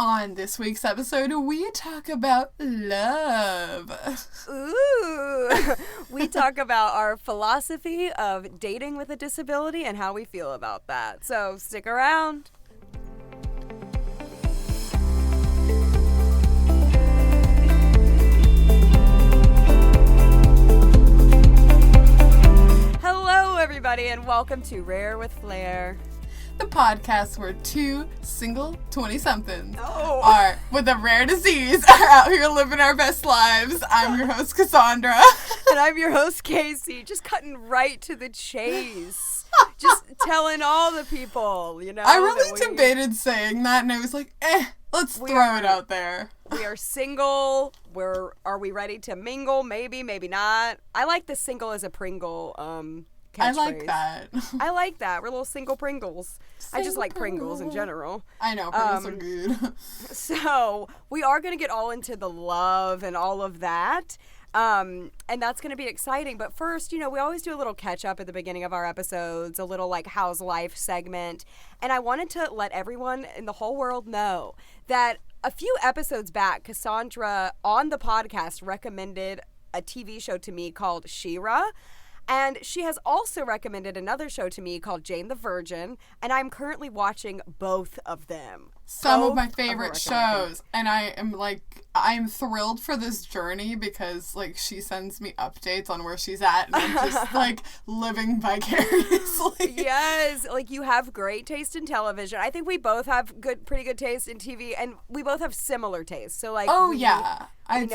On this week's episode, we talk about love. Ooh! We talk about our philosophy of dating with a disability and how we feel about that. So stick around. Hello, everybody, and welcome to Rare with Flair. The podcast where two single 20-somethings are, with a rare disease, are out here living our best lives. I'm your host, Cassandra. And I'm your host, Casey. Just cutting right to the chase. Just telling all the people, you know. I really debated saying that, and I was like, let's throw it out there. We are single. Are we ready to mingle? Maybe, maybe not. I like the single as a Pringle catchphrase. I like that. I like that. We're little single Pringles. I just like Pringles in general. I know, Pringles are good. So, we are going to get all into the love and all of that. And that's going to be exciting. But first, you know, we always do a little catch up at the beginning of our episodes, a little like how's life segment. And I wanted to let everyone in the whole world know that a few episodes back, Cassandra on the podcast recommended a TV show to me called She-Ra. And she has also recommended another show to me called Jane the Virgin, and I'm currently watching both of them. Some of my favorite shows, and I'm thrilled for this journey because, like, she sends me updates on where she's at, and I'm just, like, living vicariously. Yes, like, you have great taste in television. I think we both have pretty good taste in TV, and we both have similar tastes. So, like, we know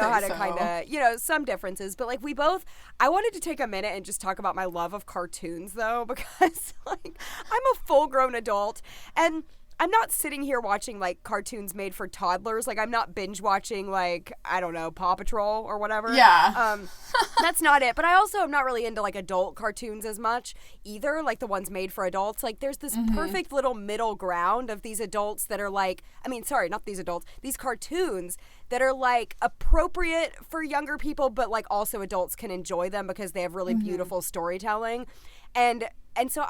how to kind of, you know, some differences, but, like, I wanted to take a minute and just talk about my love of cartoons, though, because, like, I'm a full-grown adult, and I'm not sitting here watching, like, cartoons made for toddlers. Like, I'm not binge watching, like, I don't know, Paw Patrol or whatever. Yeah. That's not it. But I also am not really into, like, adult cartoons as much either, like the ones made for adults. Like, there's this perfect little middle ground of these adults that are, like, these cartoons that are, like, appropriate for younger people, but, like, also adults can enjoy them because they have really beautiful storytelling. And so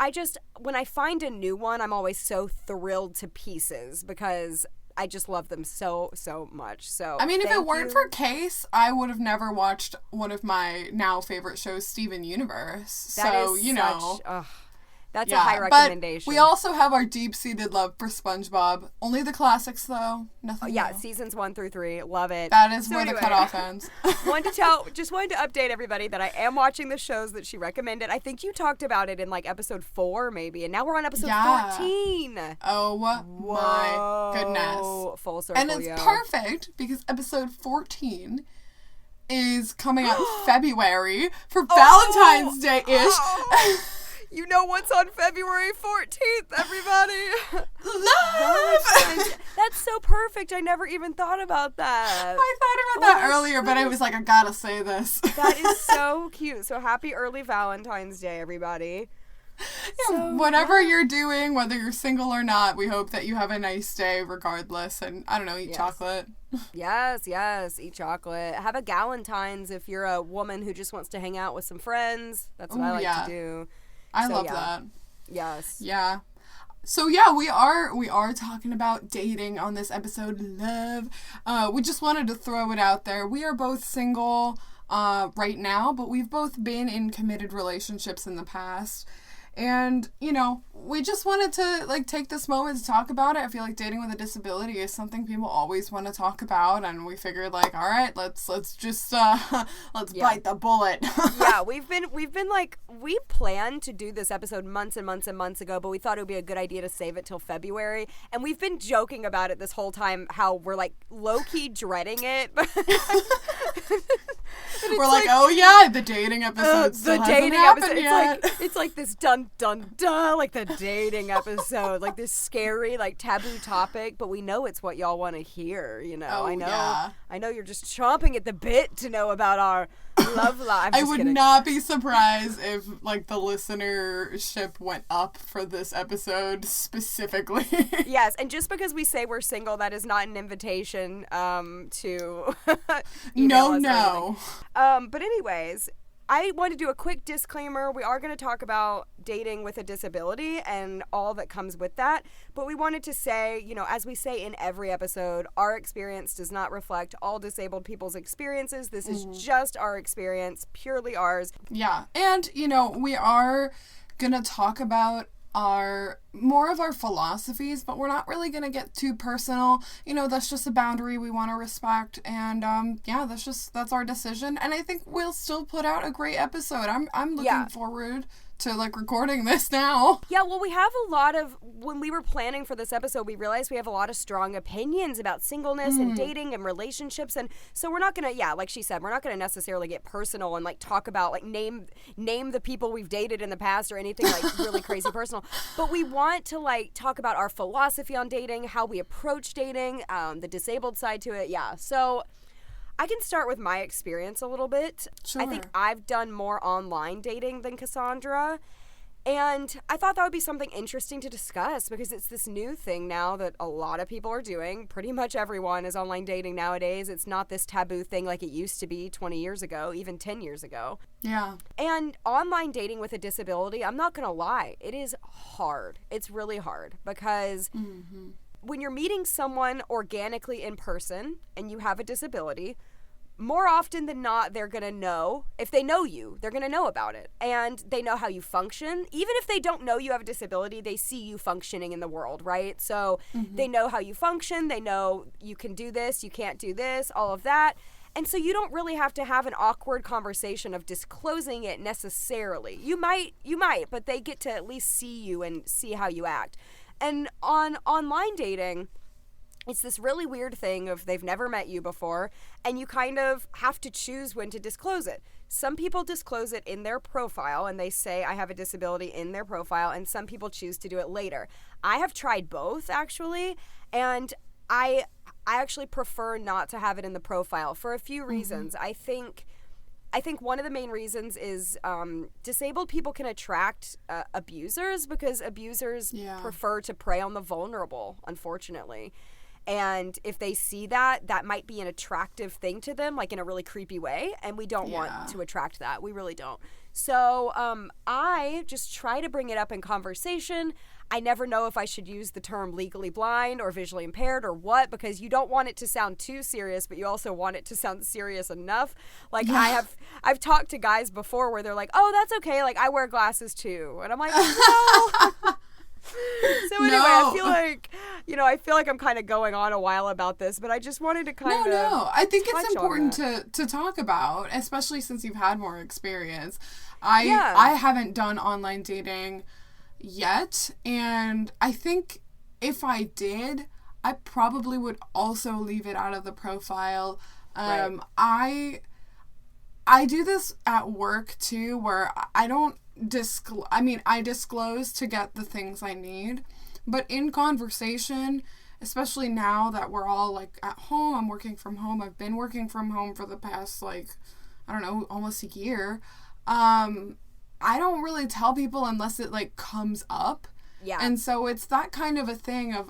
when I find a new one, I'm always so thrilled to pieces because I just love them so, so much. So, I mean, if it weren't for Case, I would have never watched one of my now favorite shows, Steven Universe. That's a high recommendation. But we also have our deep-seated love for SpongeBob. Only the classics, though. Nothing new. Seasons 1 through 3. Love it. That is where the cutoff ends. wanted to update everybody that I am watching the shows that she recommended. I think you talked about it in, like, episode 4, maybe, and now we're on episode 14. Oh, my goodness. Full circle, and it's perfect because episode 14 is coming out in February for Valentine's Day-ish. You know what's on February 14th, everybody? Love! That's so perfect. I never even thought about that. I thought about that earlier, but I was like, I gotta say this. That is so cute. So happy early Valentine's Day, everybody. Yeah, whatever you're doing, whether you're single or not, we hope that you have a nice day regardless. And, I don't know, eat chocolate. Yes, eat chocolate. Have a Galentine's if you're a woman who just wants to hang out with some friends. That's what I like to do. I love that. Yes. Yeah. So yeah, we are talking about dating on this episode. Love. We just wanted to throw it out there. We are both single right now, but we've both been in committed relationships in the past. And, you know, we just wanted to, like, take this moment to talk about it. I feel like dating with a disability is something people always want to talk about, and we figured, like, all right, let's just bite the bullet. Yeah, we've been like, we planned to do this episode months and months and months ago, but we thought it would be a good idea to save it till February, and we've been joking about it this whole time, how we're, like, low-key dreading it. We're like, oh yeah, the dating episode still hasn't happened yet. It's like this dun dun dun, like the dating episode, like this scary, like taboo topic, but we know it's what y'all want to hear, you know. I know you're just chomping at the bit to know about our love life. I would not be surprised if, like, the listenership went up for this episode specifically. Yes, and just because we say we're single, that is not an invitation to no. But anyways, I want to do a quick disclaimer. We are going to talk about dating with a disability and all that comes with that. But we wanted to say, as we say in every episode, our experience does not reflect all disabled people's experiences. This is just our experience, purely ours. Yeah. And, we are going to talk about more of our philosophies, but we're not really going to get too personal. That's just a boundary we want to respect. And that's our decision. And I think we'll still put out a great episode. I'm looking forward to recording this now. Yeah, well, we have a lot of, when we were planning for this episode, we realized we have a lot of strong opinions about singleness and dating and relationships. And so we're not going to, like she said, we're not going to necessarily get personal and talk about name the people we've dated in the past or anything really crazy personal. But we want to talk about our philosophy on dating, how we approach dating, the disabled side to it. Yeah. So I can start with my experience a little bit. Sure. I think I've done more online dating than Cassandra. And I thought that would be something interesting to discuss because it's this new thing now that a lot of people are doing. Pretty much everyone is online dating nowadays. It's not this taboo thing like it used to be 20 years ago, even 10 years ago. Yeah. And online dating with a disability, I'm not going to lie, it is hard. It's really hard because when you're meeting someone organically in person and you have a disability, more often than not, they're going to know. If they know you, they're going to know about it. And they know how you function. Even if they don't know you have a disability, they see you functioning in the world, right? So they know how you function. They know you can do this, you can't do this, all of that. And so you don't really have to have an awkward conversation of disclosing it necessarily. You might, but they get to at least see you and see how you act. And on online dating, it's this really weird thing of they've never met you before, and you kind of have to choose when to disclose it. Some people disclose it in their profile, and they say, I have a disability in their profile, and some people choose to do it later. I have tried both, actually, and I actually prefer not to have it in the profile for a few reasons. I think one of the main reasons is disabled people can attract abusers because abusers prefer to prey on the vulnerable, unfortunately. And if they see that, that might be an attractive thing to them, in a really creepy way. And we don't want to attract that. We really don't. So I just try to bring it up in conversation. I never know if I should use the term legally blind or visually impaired or what, because you don't want it to sound too serious, but you also want it to sound serious enough. I've talked to guys before where they're like, oh, that's okay. I wear glasses too. And I'm like, no. So anyway, I feel like I'm kind of going on a while about this, but I just wanted to kind of I think it's important to talk about, especially since you've had more experience. I haven't done online dating yet, and I think if I did, I probably would also leave it out of the profile. Right. I do this at work too, where I don't I disclose to get the things I need, but in conversation, especially now that we're all at home, I'm working from home. I've been working from home for the past almost a year. I don't really tell people unless it comes up. Yeah. And so it's that kind of a thing of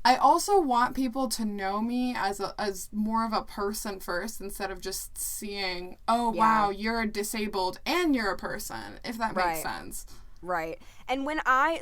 I also want people to know me as more of a person first instead of just seeing, wow, you're disabled and you're a person, if that makes sense. Right. And when I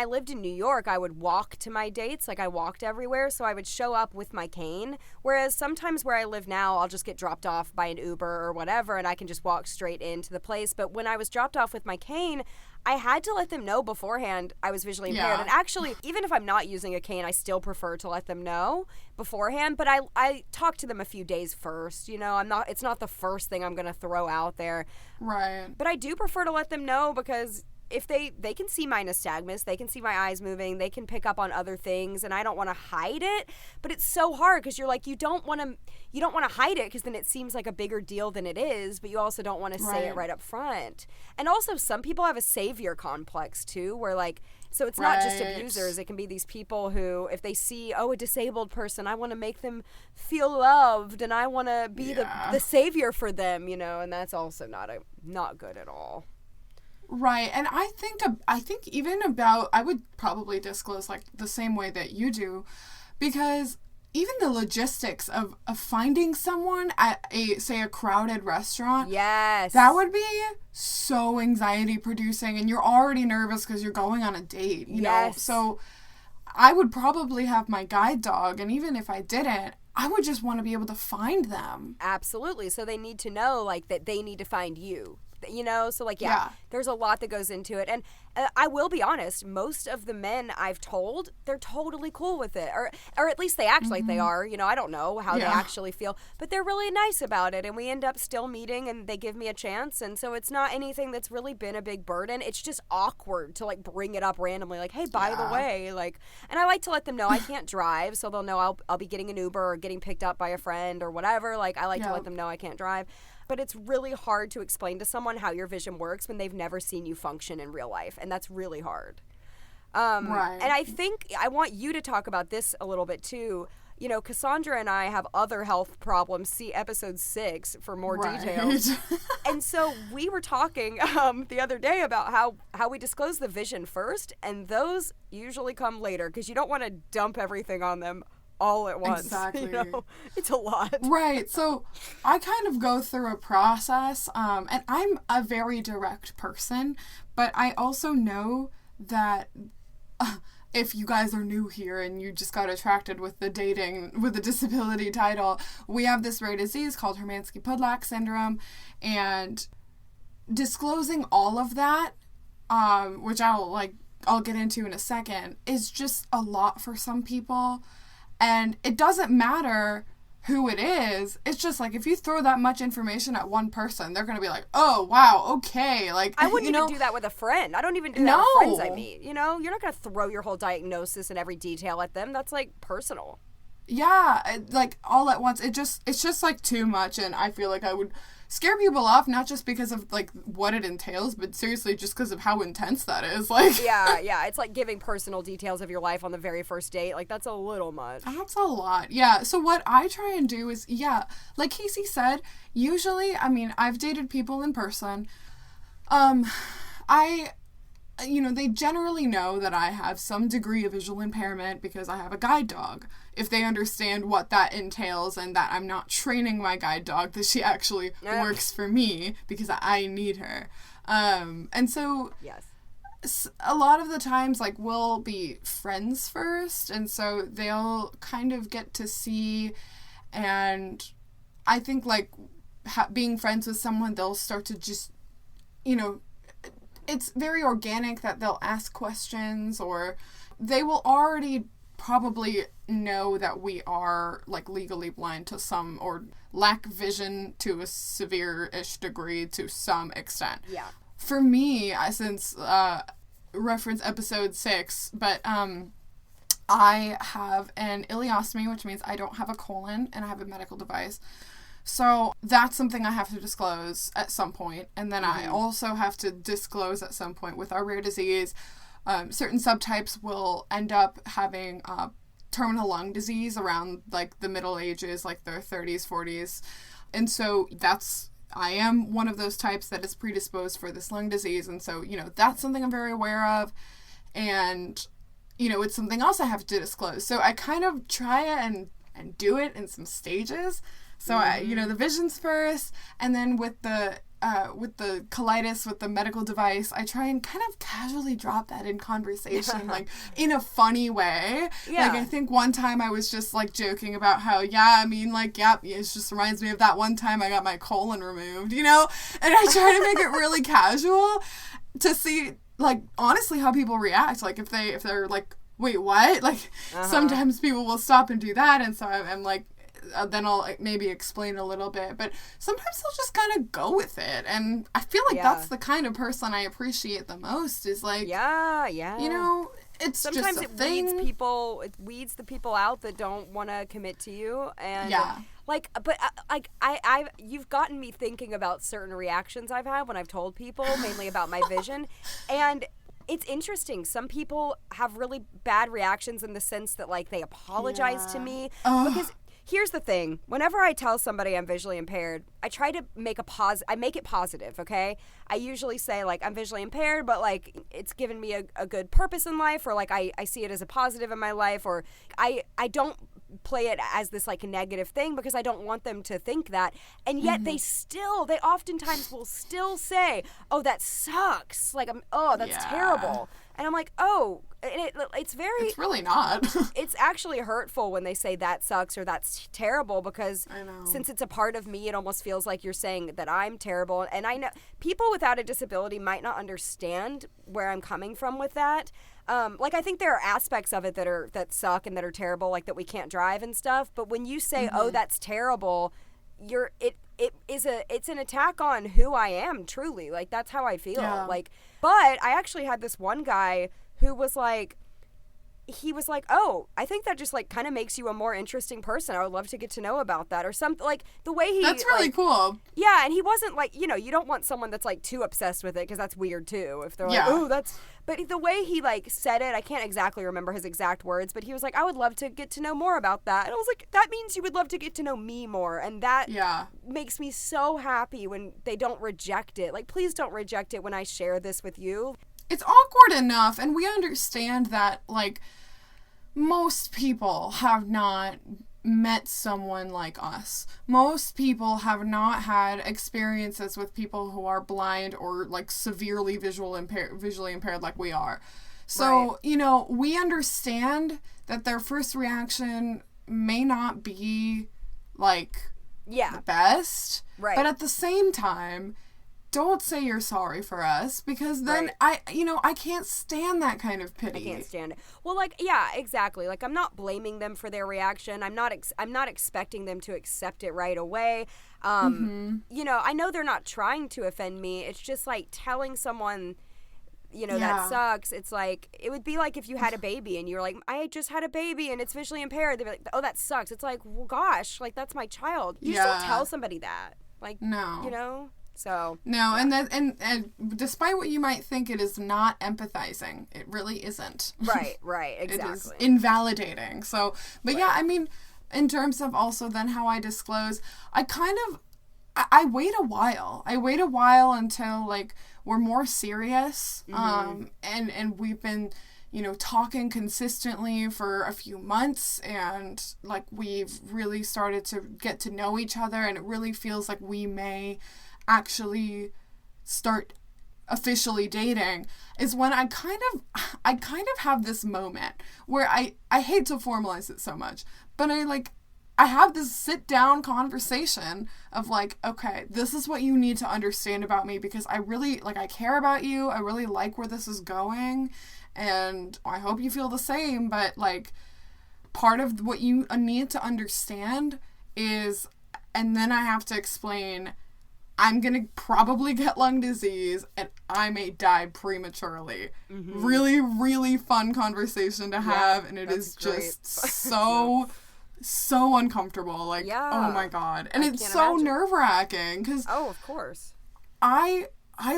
lived in New York, I would walk to my dates. I walked everywhere, so I would show up with my cane. Whereas sometimes where I live now, I'll just get dropped off by an Uber or whatever, and I can just walk straight into the place. But when I was dropped off with my cane, I had to let them know beforehand I was visually impaired. And actually, even if I'm not using a cane, I still prefer to let them know beforehand. But I talk to them a few days first. It's not the first thing I'm going to throw out there. Right. But I do prefer to let them know because if they can see my nystagmus, they can see my eyes moving, they can pick up on other things, and I don't want to hide it. But it's so hard because you're you don't want to hide it because then it seems like a bigger deal than it is, but you also don't want to say it right up front. And also some people have a savior complex too, where so it's not just abusers, it can be these people who, if they see, a disabled person, I want to make them feel loved and I want to be the savior for them, and that's also not good at all. Right, and I think even about, I would probably disclose the same way that you do, because even the logistics of finding someone at a crowded restaurant. Yes. That would be so anxiety producing, and you're already nervous because you're going on a date, you know? So I would probably have my guide dog, and even if I didn't, I would just want to be able to find them. Absolutely. So they need to know, like, that they need to find you. You know, so like, there's a lot that goes into it. And I will be honest, most of the men I've told, they're totally cool with it. Or at least they act like they are. You know, I don't know how they actually feel. But they're really nice about it. And we end up still meeting and they give me a chance. And so it's not anything that's really been a big burden. It's just awkward to like bring it up randomly. Like, hey, by the way, like, and I like to let them know I can't drive. So they'll know I'll be getting an Uber or getting picked up by a friend or whatever. Like, I like to let them know I can't drive. But it's really hard to explain to someone how your vision works when they've never seen you function in real life. And that's really hard. Right. And I think I want you to talk about this a little bit too. You know, Cassandra and I have other health problems. See episode 6 for more details. And so we were talking the other day about how we disclose the vision first. And those usually come later because you don't want to dump everything on them all at once. Exactly. You know? It's a lot. Right. So I kind of go through a process, and I'm a very direct person, but I also know that if you guys are new here and you just got attracted with the dating with the disability title, we have this rare disease called Hermansky-Pudlak syndrome, and disclosing all of that, which I'll get into in a second, is just a lot for some people. And it doesn't matter who it is. It's just like if you throw that much information at one person, they're going to be like, oh, wow, okay. Like, I wouldn't even do that with a friend. I don't even do that with friends I meet. You know, you're not going to throw your whole diagnosis and every detail at them. That's like personal. Yeah, like all at once. It's just like too much. And I feel like I would scare people off, not just because of like what it entails, but seriously just because of how intense that is. Like, yeah, it's like giving personal details of your life on the very first date. Like, that's a little much. That's a lot. Yeah. So what I try and do is, like Casey said, usually, I mean, I've dated people in person. They generally know that I have some degree of visual impairment because I have a guide dog. If they understand what that entails and that I'm not training my guide dog, that she actually works for me because I need her. And so a lot of the times, like, we'll be friends first, and so they'll kind of get to see, and I think, like, being friends with someone, they'll start to just, you know, it's very organic that they'll ask questions, or they will already probably know that we are like legally blind to some, or lack vision to a severe-ish degree to some extent. Yeah. For me, since reference episode 6, but I have an ileostomy, which means I don't have a colon and I have a medical device. So that's something I have to disclose at some point. And then I also have to disclose at some point with our rare disease. Certain subtypes will end up having terminal lung disease around like the middle ages, like their 30s, 40s. And so I am one of those types that is predisposed for this lung disease. And so, you know, that's something I'm very aware of. And, you know, it's something else I have to disclose. So I kind of try and do it in some stages. So, the vision's first, and then with the colitis, with the medical device, I try and kind of casually drop that in conversation, like, in a funny way. Yeah. Like, I think one time I was just, like, joking about how, it just reminds me of that one time I got my colon removed, you know? And I try to make it really casual to see, like, honestly how people react. Like, if they're like, wait, what? Like, sometimes people will stop and do that, and so I'm like, then I'll maybe explain a little bit, but sometimes they'll just kind of go with it, and I feel like that's the kind of person I appreciate the most, is like, you know, it's sometimes just a it thing. weeds the people out that don't want to commit to you, and you've gotten me thinking about certain reactions I've had when I've told people, mainly about my vision, and it's interesting. Some people have really bad reactions in the sense that, like, they apologize to me because. Here's the thing. Whenever I tell somebody I'm visually impaired, I try to make I make it positive, okay? I usually say, like, I'm visually impaired, but, like, it's given me a good purpose in life, or, like, I see it as a positive in my life, or I don't play it as this like negative thing because I don't want them to think that. And yet they oftentimes will still say, "Oh, that sucks." Like, that's terrible. And I'm like, "Oh," and it's really not. It's actually hurtful when they say that sucks or that's terrible because I know. Since it's a part of me, it almost feels like you're saying that I'm terrible. And I know people without a disability might not understand where I'm coming from with that. Like, I think there are aspects of it that suck and that are terrible, like that we can't drive and stuff. But when you say, "Oh, that's terrible," it's an attack on who I am, truly. Like, that's how I feel. Yeah. Like, but I actually had this one guy who was like, he was like, "Oh, I think that just like kind of makes you a more interesting person. I would love to get to know about that," or something. Like the way he That's really cool. Yeah, and he wasn't like, you don't want someone that's like too obsessed with it because that's weird too. If they're like, "Oh, that's," but the way he like said it, I can't exactly remember his exact words, but he was like, "I would love to get to know more about that." And I was like, "That means you would love to get to know me more," and that makes me so happy when they don't reject it. Like, please don't reject it when I share this with you. It's awkward enough, and we understand that, like, most people have not met someone like us. Most people have not had experiences with people who are blind or, like, severely visually impaired like we are. So, we understand that their first reaction may not be, like, the best. Right. But at the same time, don't say you're sorry for us, because then I can't stand that kind of pity. I can't stand it. Well, like, yeah, exactly. Like, I'm not blaming them for their reaction. I'm not expecting them to accept it right away. I know they're not trying to offend me. It's just like telling someone, that sucks. It's like, it would be like if you had a baby and you're like, "I just had a baby and it's visually impaired." They'd be like, "Oh, that sucks." It's like, well, gosh, like, that's my child. You just don't tell somebody that. Like, no. So no, and despite what you might think, it is not empathizing. It really isn't. Right, exactly. It is invalidating. So, but yeah, I mean, in terms of also then how I disclose, I wait a while. I wait a while until, like, we're more serious, and we've been, talking consistently for a few months, and, like, we've really started to get to know each other, and it really feels like we may actually start officially dating, is when I kind of have this moment where I hate to formalize it so much, but I have this sit down conversation of, like, okay, this is what you need to understand about me, because I really, like, I care about you. I really like where this is going, and I hope you feel the same. But, like, part of what you need to understand is, and then I have to explain, I'm going to probably get lung disease and I may die prematurely. Really, really fun conversation to have. And it is just so uncomfortable. Like, oh my God. And it's so nerve-wracking because of course. I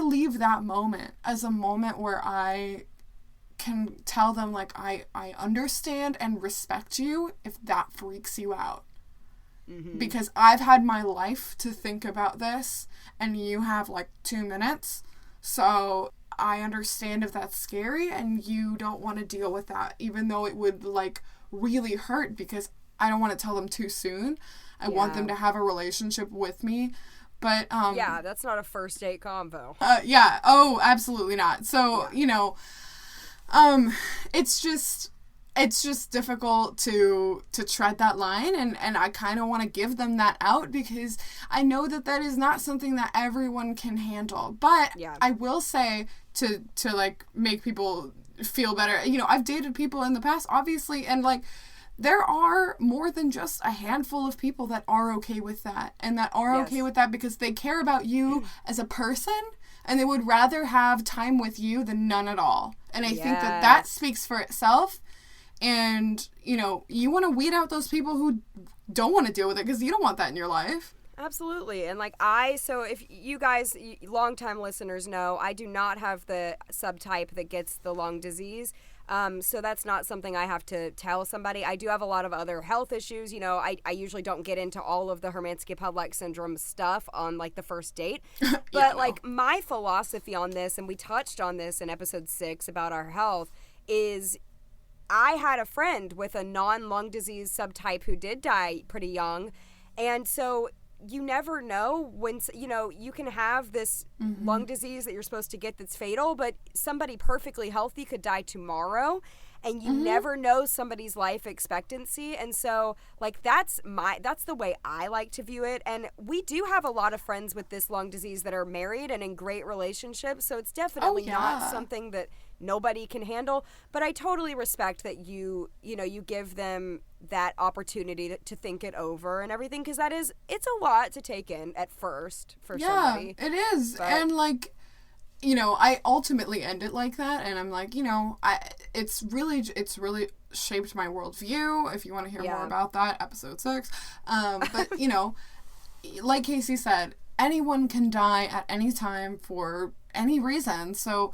leave that moment as a moment where I can tell them, like, I understand and respect you if that freaks you out. Because I've had my life to think about this, and you have, like, 2 minutes. So I understand if that's scary and you don't want to deal with that, even though it would, like, really hurt, because I don't want to tell them too soon. I want them to have a relationship with me. But, that's not a first date convo. Oh, absolutely not. So, it's just difficult to tread that line, and I kind of want to give them that out, because I know that is not something that everyone can handle. But I will say, to like make people feel better, I've dated people in the past, obviously, and, like, there are more than just a handful of people that are okay with that, and that are okay with that because they care about you as a person, and they would rather have time with you than none at all. And I think that speaks for itself. And, you want to weed out those people who don't want to deal with it, because you don't want that in your life. Absolutely. And, like, so if you guys, longtime listeners know, I do not have the subtype that gets the lung disease. So that's not something I have to tell somebody. I do have a lot of other health issues. I usually don't get into all of the Hermansky-Pudlak syndrome stuff on, like, the first date. But, like, my philosophy on this, and we touched on this in episode 6 about our health, is I had a friend with a non-lung disease subtype who did die pretty young. And so you never know when, you can have this lung disease that you're supposed to get that's fatal, but somebody perfectly healthy could die tomorrow. And you never know somebody's life expectancy. And so, like, that's the way I like to view it. And we do have a lot of friends with this lung disease that are married and in great relationships. So it's definitely not something that nobody can handle. But I totally respect that you give them that opportunity to think it over and everything. Because it's a lot to take in at first for somebody. Yeah, it is. And, like, I ultimately end it like that, and I'm like, it's really shaped my worldview. If you want to hear more about that, episode 6. But, like Casey said, anyone can die at any time for any reason. So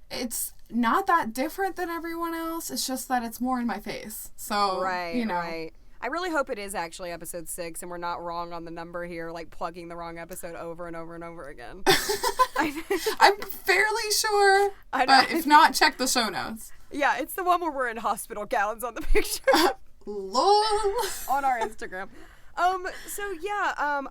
it's not that different than everyone else. It's just that it's more in my face. So, right. I really hope it is actually episode 6 and we're not wrong on the number here, like plugging the wrong episode over and over and over again. I'm fairly sure, but if not, check the show notes. Yeah, it's the one where we're in hospital gowns on the picture. Lol. On our Instagram.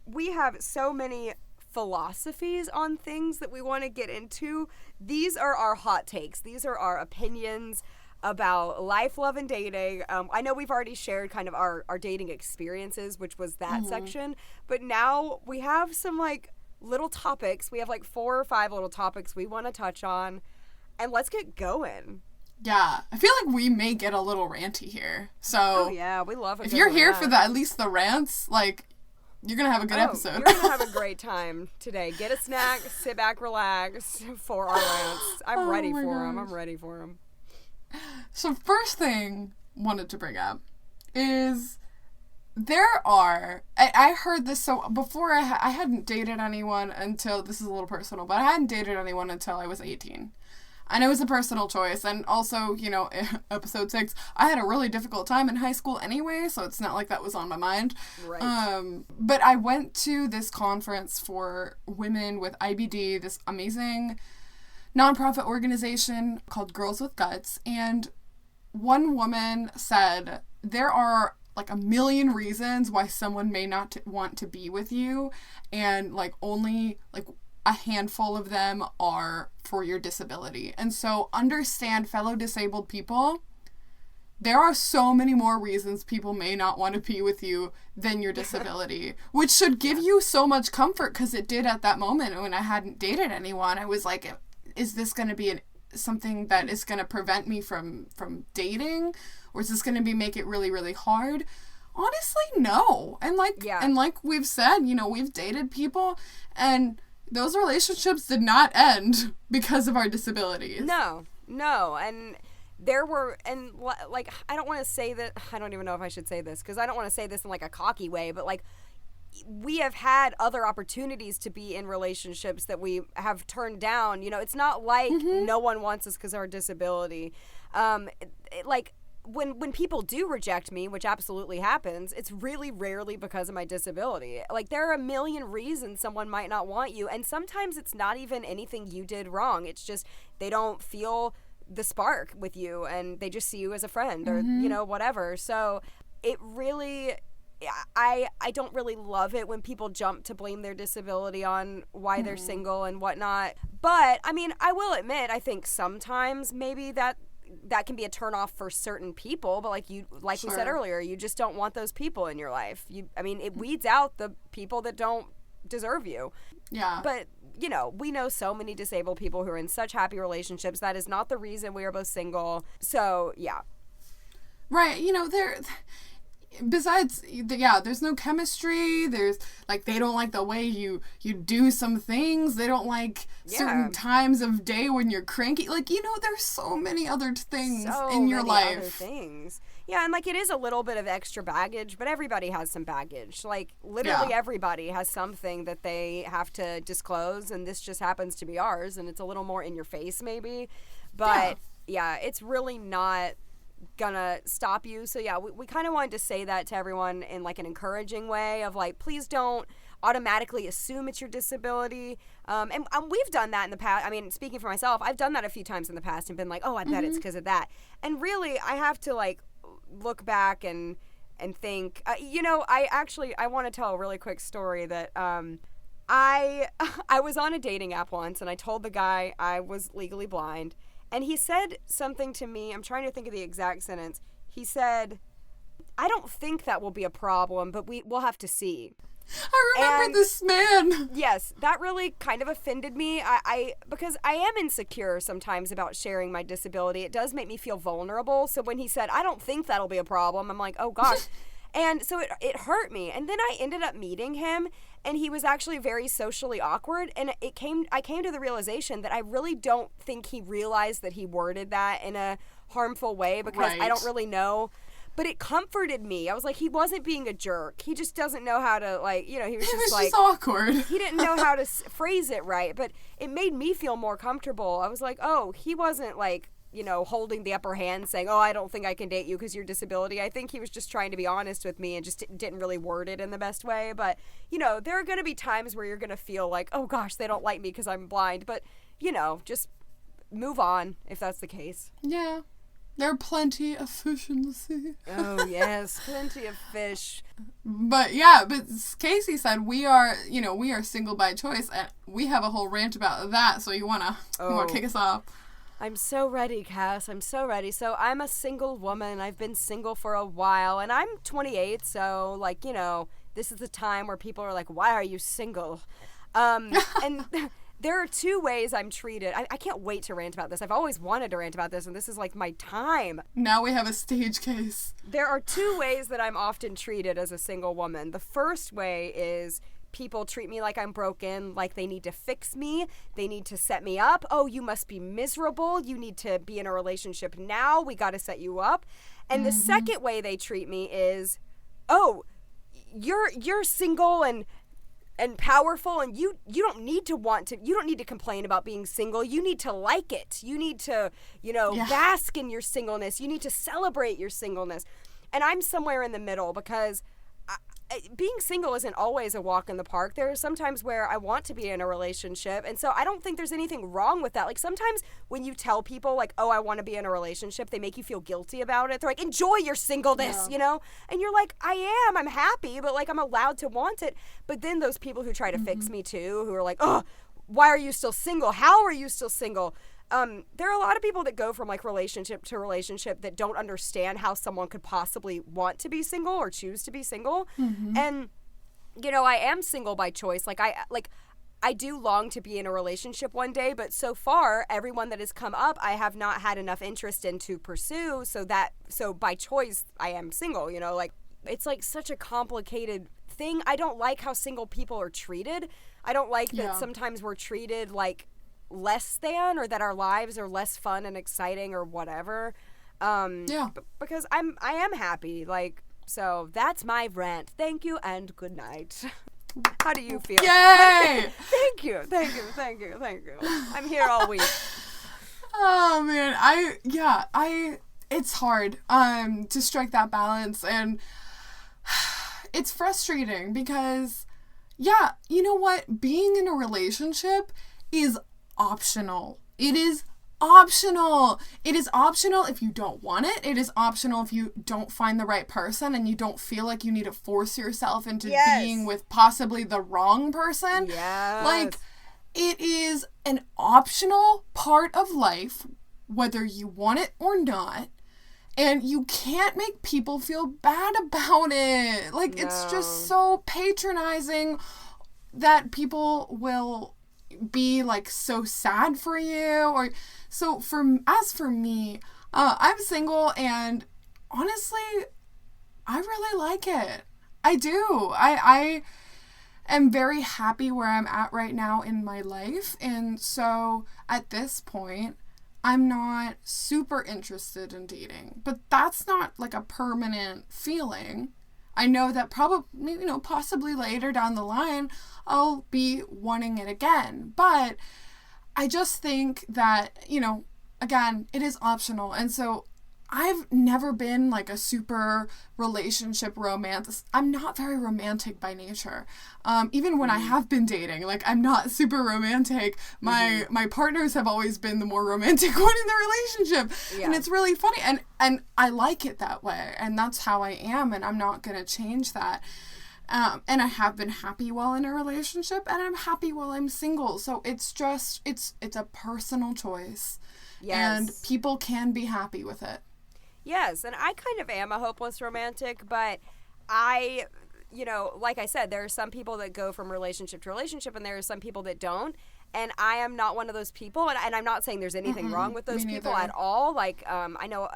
We have so many philosophies on things that we want to get into. These are our hot takes. These are our opinions about life, love, and dating. I know we've already shared kind of our dating experiences, which was that section, but now we have some like little topics. We have like 4 or 5 little topics we want to touch on, and let's get going. Yeah, I feel like we may get a little ranty here. So we love it. If you're here for at least the rants, like, you're gonna have a good episode. You're gonna have a great time today. Get a snack, sit back, relax for our rants. I'm ready for them. So first thing wanted to bring up is I heard this, so before I hadn't dated anyone until, this is a little personal, but I hadn't dated anyone until I was 18. I know it's a personal choice, and also, episode 6, I had a really difficult time in high school anyway, so it's not like that was on my mind. Right. But I went to this conference for women with IBD, this amazing nonprofit organization called Girls with Guts, and one woman said there are like a million reasons why someone may not want to be with you, and like only like a handful of them are for your disability. And so understand, fellow disabled people, there are so many more reasons people may not want to be with you than your disability, which should give you so much comfort, because it did at that moment when I hadn't dated anyone. I was like, is this going to be something that is going to prevent me from dating, or is this going to make it really, really hard? Honestly, no. And like we've said, we've dated people, and those relationships did not end because of our disabilities. No. And there were, and like, I don't want to say that, I don't even know if I should say this, because I don't want to say this in like a cocky way, but like, we have had other opportunities to be in relationships that we have turned down. It's not like no one wants us because of our disability. When people do reject me, which absolutely happens, it's really rarely because of my disability. Like, there are a million reasons someone might not want you, and sometimes it's not even anything you did wrong. It's just they don't feel the spark with you, and they just see you as a friend or, whatever. So it really... I don't really love it when people jump to blame their disability on why they're single and whatnot. But, I mean, I will admit, I think sometimes maybe that can be a turnoff for certain people. But we said earlier, you just don't want those people in your life. It weeds out the people that don't deserve you. Yeah. But, we know so many disabled people who are in such happy relationships. That is not the reason we are both single. So, yeah. Right. Besides, there's no chemistry. There's like, they don't like the way you do some things. They don't like certain times of day when you're cranky. Like, there's so many other things in your life. Other things. Yeah, and like, it is a little bit of extra baggage, but everybody has some baggage. Like, literally everybody has something that they have to disclose, and this just happens to be ours, and it's a little more in your face maybe. But it's really not gonna stop you. So we kind of wanted to say that to everyone in like an encouraging way of like, please don't automatically assume it's your disability. And we've done that in the past. I mean, speaking for myself, I've done that a few times in the past and been like, oh, I bet it's because of that. And really, I have to like look back and think, I want to tell a really quick story that I was on a dating app once, and I told the guy I was legally blind, and he said something to me. I'm trying to think of the exact sentence. He said, I don't think that will be a problem, but we'll have to see. I remember this man. Yes, that really kind of offended me. Because I am insecure sometimes about sharing my disability. It does make me feel vulnerable. So when he said, I don't think that'll be a problem, I'm like, oh gosh. And so it hurt me. And then I ended up meeting him, and he was actually very socially awkward. And I came to the realization that I really don't think he realized that he worded that in a harmful way, because I don't really know. But it comforted me. I was like, he wasn't being a jerk. He just doesn't know how to, like, he was just awkward. He didn't know how to phrase it right. But it made me feel more comfortable. I was like, oh, he wasn't, like, holding the upper hand saying, oh, I don't think I can date you because your disability. I think he was just trying to be honest with me and just didn't really word it in the best way. But, there are going to be times where you're going to feel like, oh, gosh, they don't like me because I'm blind. But, just move on if that's the case. Yeah. There are plenty of fish in the sea. Oh, yes. Plenty of fish. But Casey said we are single by choice, and we have a whole rant about that, so you want to kick us off? I'm so ready, Cass. I'm so ready. So I'm a single woman. I've been single for a while, and I'm 28, so, this is the time where people are like, why are you single? And... There are two ways I'm treated. I can't wait to rant about this. I've always wanted to rant about this, and this is like my time. Now we have a stage case. There are two ways that I'm often treated as a single woman. The first way is people treat me like I'm broken, like they need to fix me. They need to set me up. Oh, you must be miserable. You need to be in a relationship now. We got to set you up. And the second way they treat me is, oh, you're single and powerful, and you don't need to complain about being single. You need to like it. You need to, bask in your singleness. You need to celebrate your singleness. And I'm somewhere in the middle, because being single isn't always a walk in the park. There are some times where I want to be in a relationship, and so I don't think there's anything wrong with that. Like, sometimes when you tell people, like, oh, I want to be in a relationship, they make you feel guilty about it. They're like, enjoy your singleness, And you're like, I'm happy, but, like, I'm allowed to want it. But then those people who try to fix me, too, who are like, oh, why are you still single? How are you still single? There are a lot of people that go from, like, relationship to relationship that don't understand how someone could possibly want to be single or choose to be single. And, I am single by choice. I do long to be in a relationship one day, but so far, everyone that has come up, I have not had enough interest in to pursue. So by choice, I am single, it's like such a complicated thing. I don't like how single people are treated. I don't like that sometimes we're treated like less than, or that our lives are less fun and exciting or whatever. Because I am happy. So that's my rant. Thank you and good night. How do you feel? Yay! Thank you. I'm here all week. Oh man, it's hard to strike that balance, and it's frustrating because you know what? Being in a relationship is optional. It is optional. It is optional if you don't want it. It is optional if you don't find the right person and you don't feel like you need to force yourself into being with possibly the wrong person. Yes. It is an optional part of life, whether you want it or not. And you can't make people feel bad about it. It's just so patronizing that people will be so sad for you. Or so for me, I'm single, and honestly, I really like it. I do. I am very happy where I'm at right now in my life, and so at this point, I'm not super interested in dating. But that's not a permanent feeling. I know that probably, possibly later down the line, I'll be wanting it again. But I just think that, again, it is optional. And so I've never been like a super relationship romance. I'm not very romantic by nature. Even when I have been dating, like I'm not super romantic. My partners have always been the more romantic one in the relationship. Yeah. And it's really funny. And I like it that way. And that's how I am. And I'm not going to change that. And I have been happy while in a relationship, and I'm happy while I'm single. So it's just, it's a personal choice. Yes. And people can be happy with it. Yes, and I kind of am a hopeless romantic, but I, like I said, there are some people that go from relationship to relationship, and there are some people that don't. And I am not one of those people, and I'm not saying there's anything wrong with those people at all. Like, I know,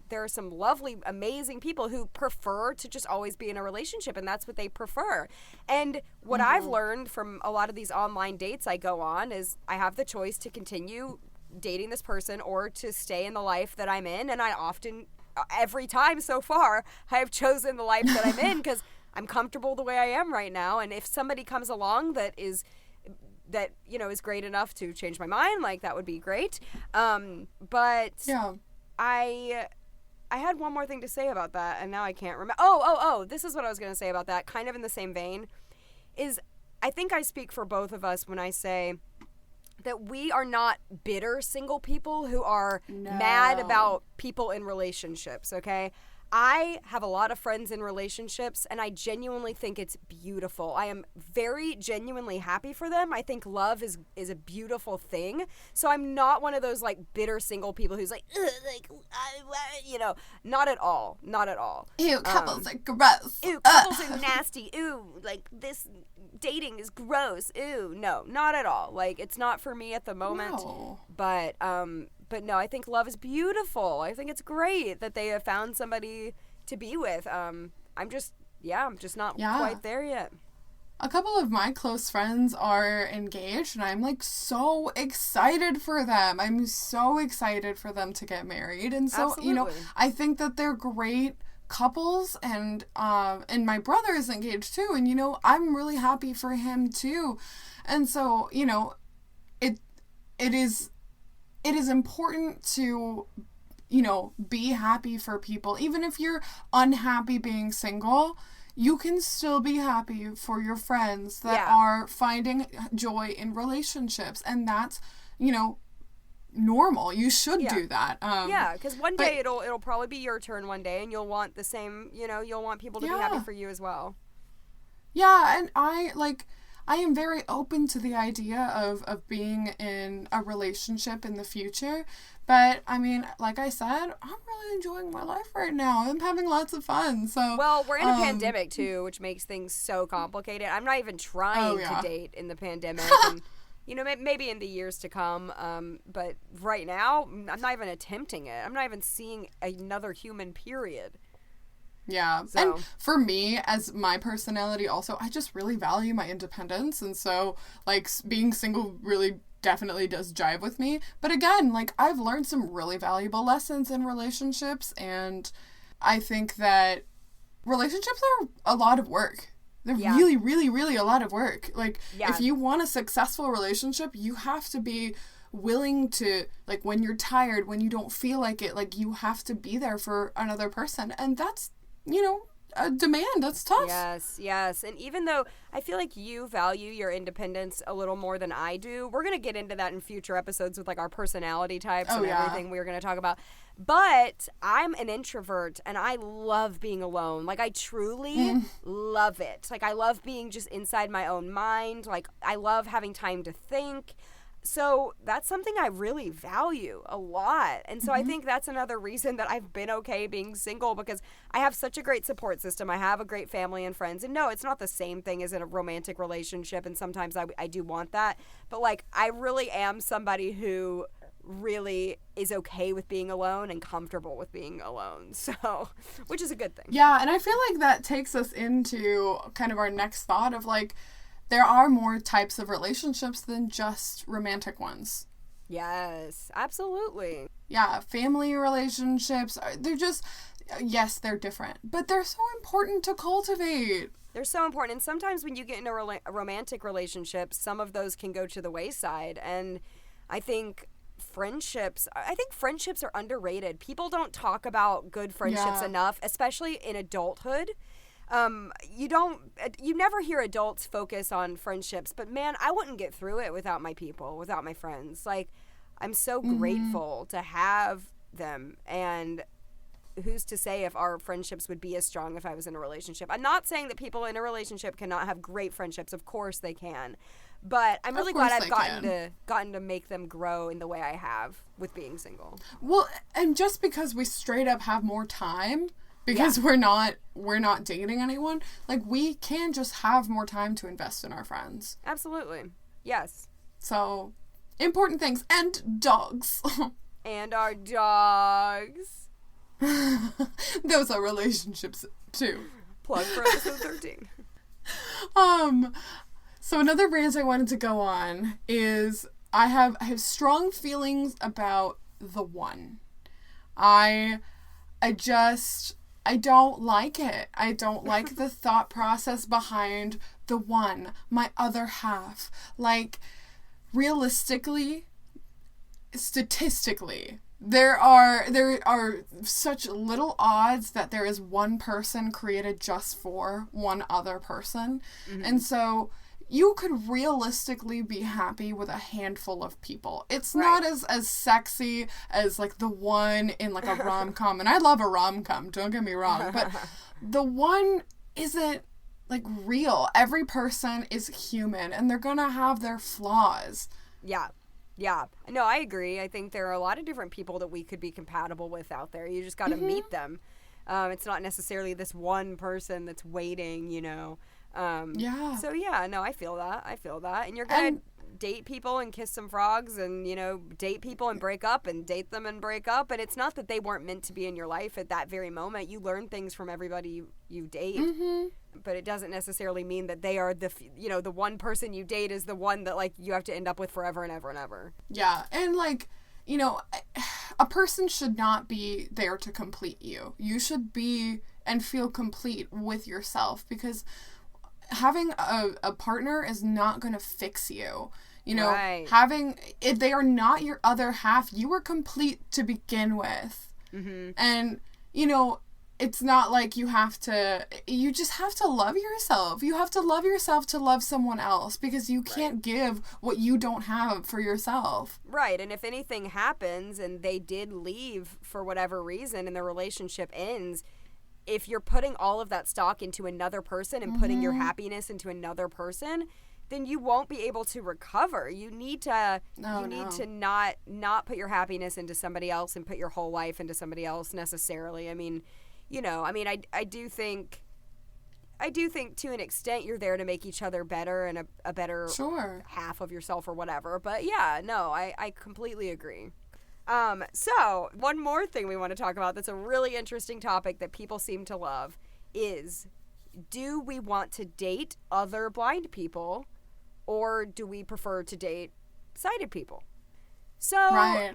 there are some lovely, amazing people who prefer to just always be in a relationship, and that's what they prefer. And what I've learned from a lot of these online dates I go on is I have the choice to continue dating this person or to stay in the life that I'm in. And I often, every time so far, I have chosen the life that I'm in because I'm comfortable the way I am right now. And if somebody comes along that is great enough to change my mind, like that would be great. But Yeah. I had one more thing to say about that, and now I can't remember. Oh, this is what I was going to say about that, kind of in the same vein, is I think I speak for both of us when I say that we are not bitter single people who are mad about people in relationships, okay? I have a lot of friends in relationships, and I genuinely think it's beautiful. I am very genuinely happy for them. I think love is a beautiful thing. So I'm not one of those, like, bitter single people who's like, not at all. Not at all. Ew, couples are gross. Ew, couples are nasty. Ew, like, this dating is gross. Ew, no, not at all. Like, it's not for me at the moment. No. But no, I think love is beautiful. I think it's great that they have found somebody to be with. I'm just not quite there yet. A couple of my close friends are engaged, and I'm like so excited for them. I'm so excited for them to get married. And so, Absolutely. I think that they're great couples, and my brother is engaged too, and I'm really happy for him too. And so, it is important to, be happy for people. Even if you're unhappy being single, you can still be happy for your friends that are finding joy in relationships. And that's, normal. You should do that. Because one day it'll probably be your turn one day, and you'll want the same, you'll want people to be happy for you as well. Yeah, and I am very open to the idea of being in a relationship in the future. But, I mean, like I said, I'm really enjoying my life right now. I'm having lots of fun. So, well, we're in a pandemic, too, which makes things so complicated. I'm not even trying to date in the pandemic. And, maybe in the years to come. But right now, I'm not even attempting it. I'm not even seeing another human, period. Yeah. So. And for me, as my personality also, I just really value my independence. And so, like, being single really definitely does jive with me. But again, like, I've learned some really valuable lessons in relationships. And I think that relationships are a lot of work. They're really, really, really a lot of work. Like, if you want a successful relationship, you have to be willing to, like, when you're tired, when you don't feel like it, like, you have to be there for another person. And that's, a demand. That's tough. Yes. And even though I feel like you value your independence a little more than I do, we're going to get into that in future episodes with, like, our personality types and everything we're going to talk about. But I'm an introvert, and I love being alone. Like, I truly love it. Like, I love being just inside my own mind. Like, I love having time to think. So that's something I really value a lot. And so I think that's another reason that I've been okay being single, because I have such a great support system. I have a great family and friends. And no, it's not the same thing as in a romantic relationship. And sometimes I do want that. But, like, I really am somebody who really is okay with being alone and comfortable with being alone. So, which is a good thing. Yeah, and I feel like that takes us into kind of our next thought of, like, there are more types of relationships than just romantic ones. Yes, absolutely. Yeah, family relationships, they're just, yes, they're different, but they're so important to cultivate. They're so important. And sometimes when you get in a romantic relationship, some of those can go to the wayside. And I think friendships, I think friendships are underrated. People don't talk about good friendships enough, especially in adulthood. You never hear adults focus on friendships, but man, I wouldn't get through it without my people, without my friends. Like, I'm so grateful to have them, and who's to say if our friendships would be as strong if I was in a relationship. I'm not saying that people in a relationship cannot have great friendships. Of course they can. But I'm really glad I've gotten to make them grow in the way I have with being single. Well, and just because we straight up have more time, because we're not dating anyone, like, we can just have more time to invest in our friends. Absolutely. Yes. So, important things. And dogs. And our dogs. Those are relationships too. Plug for episode 13. So another rant I wanted to go on is I have strong feelings about the one. I don't like it. I don't like the thought process behind the one, my other half. Like, realistically, statistically, there are such little odds that there is one person created just for one other person. And so you could realistically be happy with a handful of people. It's not as sexy as, like, the one in, like, a rom-com. And I love a rom-com, don't get me wrong. But the one isn't, like, real. Every person is human, and they're gonna have their flaws. Yeah. Yeah. No, I agree. I think there are a lot of different people that we could be compatible with out there. You just got to meet them. It's not necessarily this one person that's waiting, you know. So, yeah, no, I feel that. And you're going to date people and kiss some frogs and, you know, date people and break up and date them and break up. And it's not that they weren't meant to be in your life at that very moment. You learn things from everybody you date. But it doesn't necessarily mean that they are the one person you date is the one that, like, you have to end up with forever and ever and ever. Yeah. And, like, you know, a person should not be there to complete you. You should be and feel complete with yourself, because having a partner is not going to fix you. You know, if they are not your other half, you were complete to begin with. And, you know, it's not like you just have to love yourself. You have to love yourself to love someone else, because you can't give what you don't have for yourself. Right. And if anything happens and they did leave for whatever reason and the relationship ends, if you're putting all of that stock into another person and putting your happiness into another person, then you won't be able to recover. You need to not put your happiness into somebody else and put your whole life into somebody else necessarily. I mean, you know, I do think to an extent you're there to make each other better and a better half of yourself or whatever. But yeah, no, I completely agree. So one more thing we want to talk about that's a really interesting topic that people seem to love is, do we want to date other blind people, or do we prefer to date sighted people? So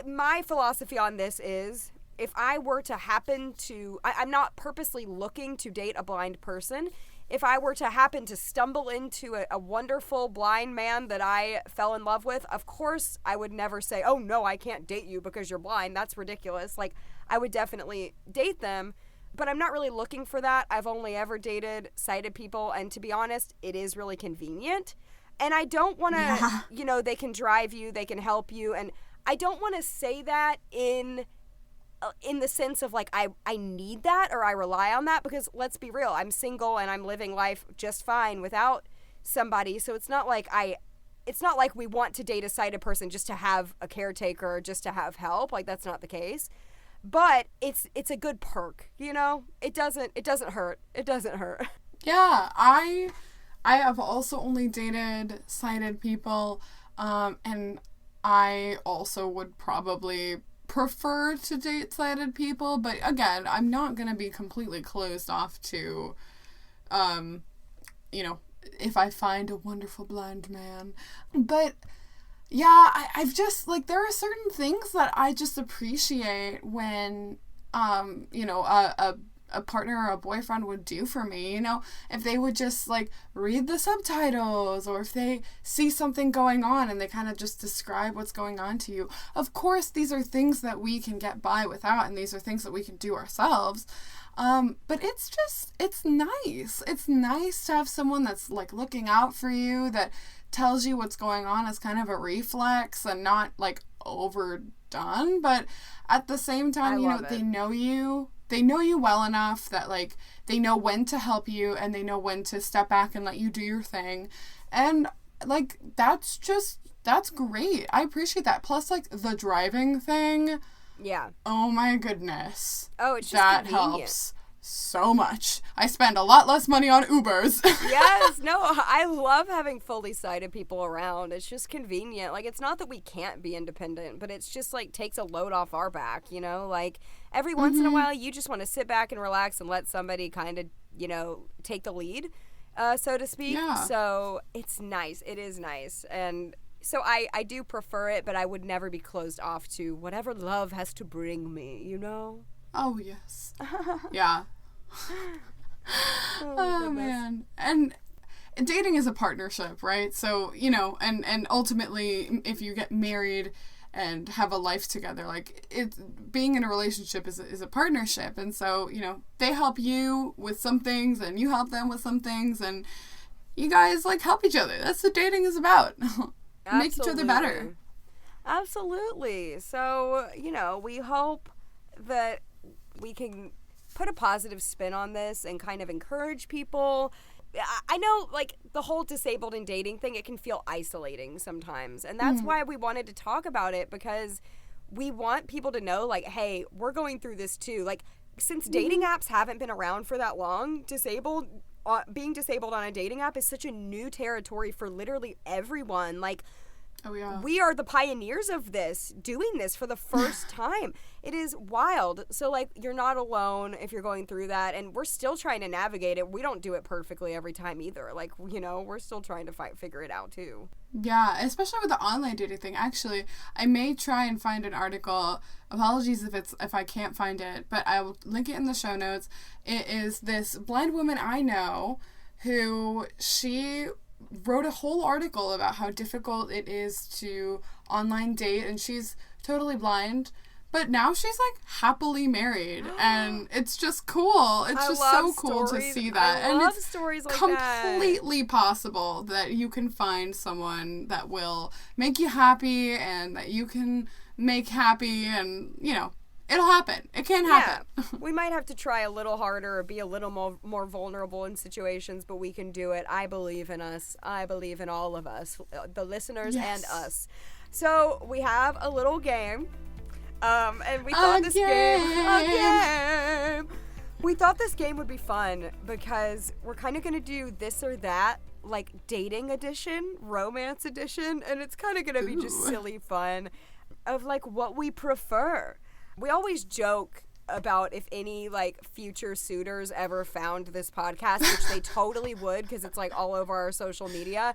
my philosophy on this is, if I were to happen to, I'm not purposely looking to date a blind person. If I were to happen to stumble into a wonderful blind man that I fell in love with, of course I would never say, oh no, I can't date you because you're blind. That's ridiculous. Like, I would definitely date them, but I'm not really looking for that. I've only ever dated sighted people, and to be honest, it is really convenient. And I don't want to, you know, they can drive you, they can help you, and I don't want to say that in the sense of, like, I need that or I rely on that, because let's be real, I'm single and I'm living life just fine without somebody. So it's not like we want to date a sighted person just to have a caretaker or just to have help. Like, that's not the case. But it's a good perk, you know? It doesn't hurt. It doesn't hurt. Yeah, I have also only dated sighted people, and I also would probably prefer to date sighted people, but again, I'm not gonna be completely closed off to, you know, if I find a wonderful blind man. But yeah, I've just, like, there are certain things that I just appreciate when, you know, a partner or a boyfriend would do for me, you know, if they would just like read the subtitles, or if they see something going on and they kind of just describe what's going on to you. Of course, these are things that we can get by without, and these are things that we can do ourselves. But it's nice. It's nice to have someone that's like looking out for you, that tells you what's going on as kind of a reflex and not like overdone, but at the same time, you know, they know you well enough that like they know when to help you and they know when to step back and let you do your thing. And like that's great. I appreciate that. Plus like the driving thing. Yeah. Oh my goodness. Oh, it's just that convenient. Helps so much. I spend a lot less money on Ubers. Yes, no, I love having fully sighted people around. It's just convenient. Like, it's not that we can't be independent, but it's just like takes a load off our back, you know? Like, every once in a while, you just want to sit back and relax and let somebody kind of, you know, take the lead, so to speak. Yeah. So it's nice. It is nice. And so I do prefer it, but I would never be closed off to whatever love has to bring me, you know? Oh, yes. Yeah. Oh man. And dating is a partnership, right? So, you know, and ultimately if you get married and have a life together, like being in a relationship is a partnership. And so, you know, they help you with some things and you help them with some things, and you guys like help each other. That's what dating is about. Make each other better. Absolutely. So, you know, we hope that we can put a positive spin on this and kind of encourage people. I know, like, the whole disabled and dating thing, it can feel isolating sometimes. And that's why we wanted to talk about it, because we want people to know, like, hey, we're going through this too. Like, since dating apps haven't been around for that long, being disabled on a dating app is such a new territory for literally everyone. Like, oh, yeah. We are the pioneers of this, doing this for the first time. It is wild. So, like, you're not alone if you're going through that, and we're still trying to navigate it. We don't do it perfectly every time either. Like, you know, we're still trying to figure it out, too. Yeah, especially with the online dating thing. Actually, I may try and find an article. Apologies if I can't find it, but I will link it in the show notes. It is this blind woman I know who she wrote a whole article about how difficult it is to online date, and she's totally blind, but now she's like happily married, and it's just cool. It's just so cool to see that. I love stories like that. Completely possible that you can find someone that will make you happy and that you can make happy, and you know, it'll happen. It can happen. Yeah. We might have to try a little harder or be a little more vulnerable in situations, but we can do it. I believe in us. I believe in all of us, the listeners and us. So we have a little game. And we thought we thought this game would be fun because we're kind of going to do this or that, like dating edition, romance edition, and it's kind of going to be just silly fun of like what we prefer. We always joke about if any like future suitors ever found this podcast, which they totally would because it's like all over our social media.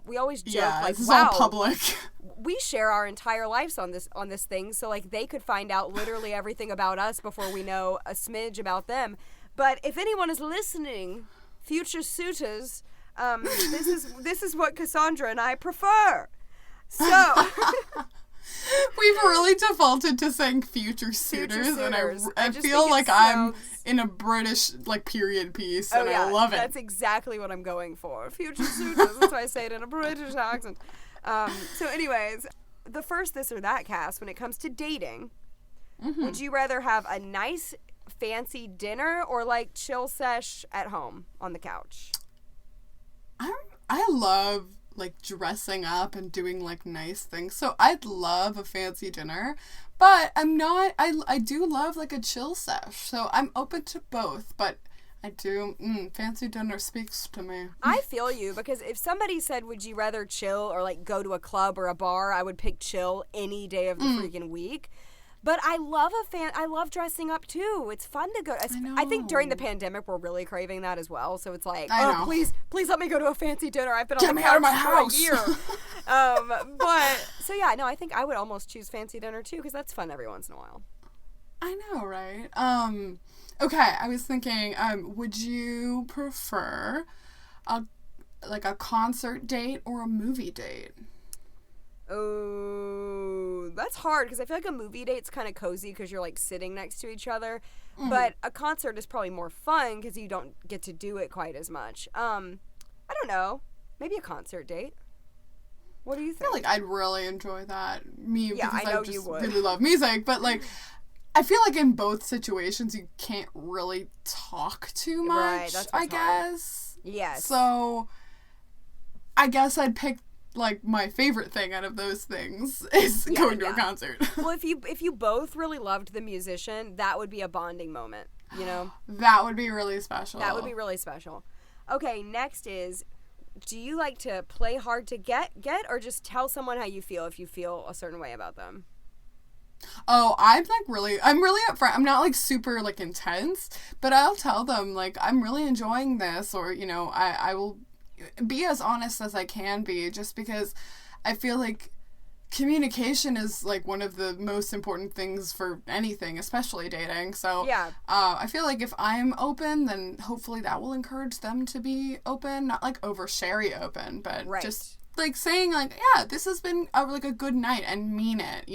We always joke like, this is wow, all public. We share our entire lives on this thing, so like they could find out literally everything about us before we know a smidge about them. But if anyone is listening, future suitors, this is what Cassandra and I prefer. So we've really defaulted to saying future suitors, and I feel like I'm in a British like period piece, and I love it. That's exactly what I'm going for. Future suitors. That's why I say it in a British accent. So anyways, the first this or that cast when it comes to dating, would you rather have a nice fancy dinner or like chill sesh at home on the couch? I love like dressing up and doing like nice things, so I'd love a fancy dinner, but I do love like a chill sesh, so I'm open to both, but I do fancy dinner speaks to me. I feel you, because if somebody said would you rather chill or like go to a club or a bar, I would pick chill any day of the freaking week. But I love dressing up too. It's fun to go. I think during the pandemic we're really craving that as well. So it's like, please let me go to a fancy dinner. I've been on the couch for a year. But so yeah, no, I think I would almost choose fancy dinner too because that's fun every once in a while. I know, right? Okay, I was thinking, would you prefer a concert date or a movie date? Oh, that's hard because I feel like a movie date's kind of cozy because you're like sitting next to each other. Mm. But a concert is probably more fun because you don't get to do it quite as much. I don't know. Maybe a concert date. What do you think? I feel like I'd really enjoy that. Yeah, I know just you would. really love music, but like I feel like in both situations you can't really talk too much, Right, that's I what's hard. guess. Yes. So I guess I'd pick like my favorite thing out of those things is Yeah, going to yeah. a concert. Well, if you both really loved the musician, that would be a bonding moment, you know? That would be really special. That would be really special. Okay, next is, do you like to play hard to get or just tell someone how you feel if you feel a certain way about them? Oh, I'm really upfront. I'm not like super like intense, but I'll tell them like I'm really enjoying this, or I will be as honest as I can be, just because I feel like communication is like one of the most important things for anything, especially dating. So Yeah. I feel like if I'm open, then hopefully that will encourage them to be open, not like oversharey open, but Right. just like saying like, yeah, this has been like a good night, and mean it,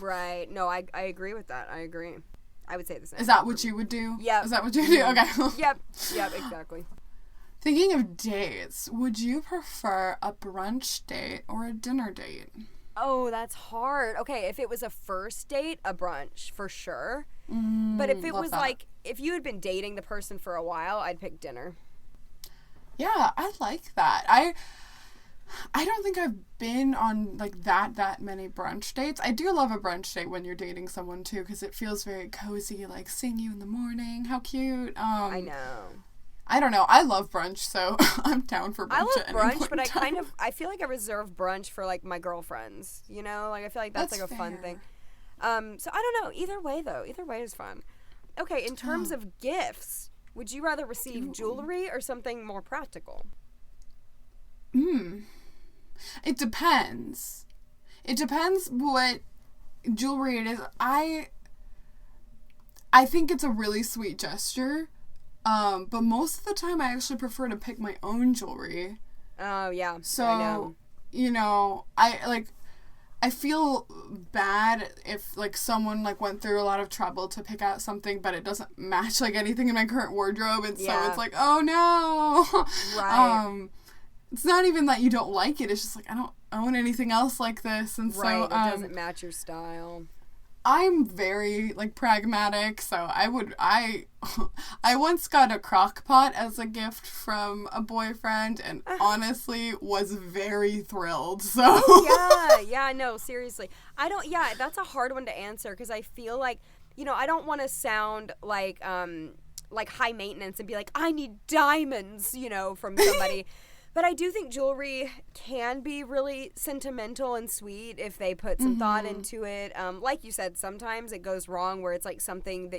Right. No, I agree with that. I agree. I would say the same. Is that what you would do? Yep. Is that what you do? Okay. Yep, exactly. Thinking of dates, would you prefer a brunch date or a dinner date? Oh, that's hard. Okay, if it was a first date, a brunch for sure. But if it love was that. like, if you had been dating the person for a while, I'd pick dinner. Yeah, I like that. I don't think I've been on like that many brunch dates. I do love a brunch date when you're dating someone too, because it feels very cozy, like seeing you in the morning. How cute. I know. I don't know. I love brunch, so I'm down for brunch. I love at any brunch, point but in time. I feel like I reserve brunch for like my girlfriends, you know? Like I feel like that's like a fun fair. thing. So I don't know. Either way though, either way is fun. Okay, in terms of gifts, would you rather receive jewelry or something more practical? It depends. It depends what jewelry it is. I think it's a really sweet gesture. But most of the time I actually prefer to pick my own jewelry. Oh yeah. So, I know. I feel bad if like someone like went through a lot of trouble to pick out something, but it doesn't match like anything in my current wardrobe, and so Yeah. it's like, oh no. Right. It's not even that you don't like it, it's just like I don't own anything else like this, and Right. so It doesn't match your style. I'm very like pragmatic, so I once got a crock pot as a gift from a boyfriend, and honestly was very thrilled. So Yeah, no, seriously. That's a hard one to answer because I feel like, I don't want to sound like high maintenance and be like, I need diamonds, from somebody. But I do think jewelry can be really sentimental and sweet if they put some thought into it. Like you said, sometimes it goes wrong where it's like something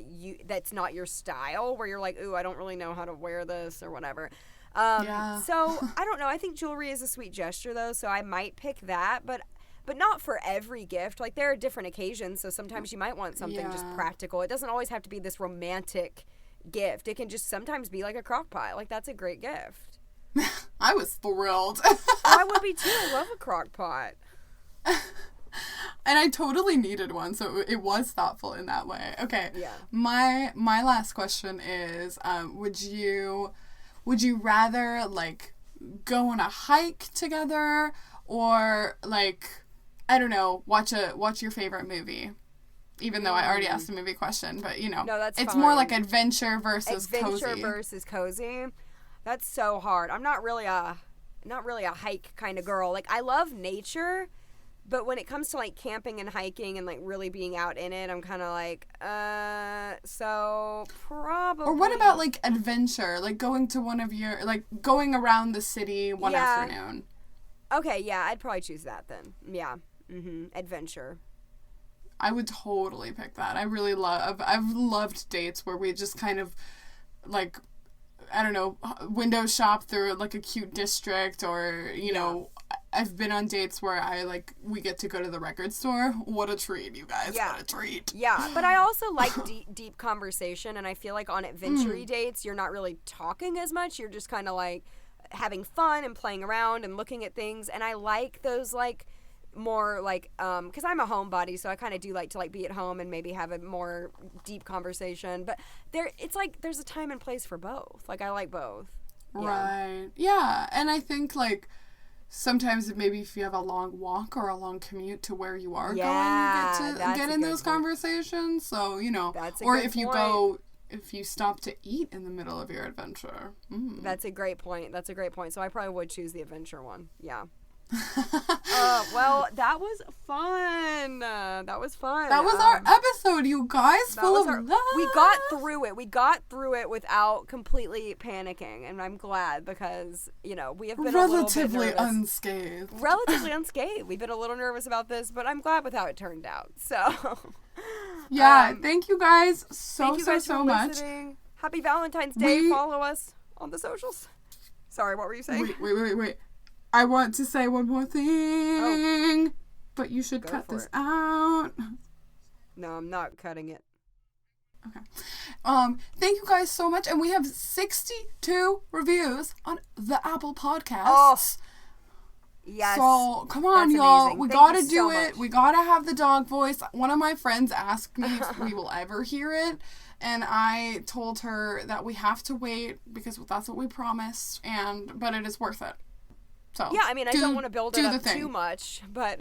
that's not your style, where you're like, ooh, I don't really know how to wear this or whatever. Yeah. So I don't know. I think jewelry is a sweet gesture though, so I might pick that, but not for every gift. Like there are different occasions, so sometimes you might want something just practical. It doesn't always have to be this romantic gift. It can just sometimes be like a crock pot. Like that's a great gift. I was thrilled. I would be too. I love a crock pot. And I totally needed one, so it was thoughtful in that way. Okay. Yeah. My last question is, would you rather like go on a hike together, or like, I don't know, watch your favorite movie? Even though I already asked a movie question, but No, that's it's fine. more like adventure versus cozy. versus cozy. That's so hard. I'm not really a hike kind of girl. Like I love nature, but when it comes to like camping and hiking and like really being out in it, I'm kind of like, so probably. Or what about like adventure, like going to one of your, like going around the city one afternoon? Okay, yeah, I'd probably choose that then. Yeah, adventure. I would totally pick that. I've loved dates where we just kind of like, I don't know, window shop through like a cute district, or I've been on dates where we get to go to the record store. What a treat, you guys. Yeah. What a treat. Yeah, but I also like deep conversation, and I feel like on adventure dates, you're not really talking as much. You're just kind of like having fun and playing around and looking at things, and I like those like more like because I'm a homebody, so I kind of do like to like be at home and maybe have a more deep conversation. But it's like there's a time and place for both. Like I like both. Right. Yeah, and I think like sometimes maybe if you have a long walk or a long commute to where you are going, you get in those conversations. So, or if you stop to eat in the middle of your adventure. That's a great point. So I probably would choose the adventure one. Yeah. Well, that was fun. That was our episode, you guys. Full of love. We got through it. We got through it without completely panicking, and I'm glad because we have been relatively unscathed. Relatively unscathed. We've been a little nervous about this, but I'm glad with how it turned out. So, yeah. Thank you guys so much. Listening. Happy Valentine's Day. Follow us on the socials. Sorry, what were you saying? Wait. I want to say one more thing, but you should cut this out. No, I'm not cutting it. Okay. Thank you guys so much, and we have 62 reviews on the Apple Podcasts. Oh, yes. So come on, y'all. We gotta do it. We gotta have the dog voice. One of my friends asked me if we will ever hear it, and I told her that we have to wait because that's what we promised, but it is worth it. So, yeah, I mean, I don't want to build it up too much, but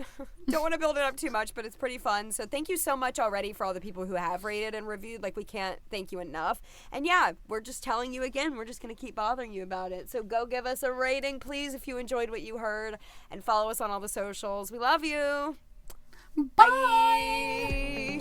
it's pretty fun. So thank you so much already for all the people who have rated and reviewed. Like, we can't thank you enough. And yeah, we're just telling you again, we're just going to keep bothering you about it. So go give us a rating, please, if you enjoyed what you heard, and follow us on all the socials. We love you. Bye.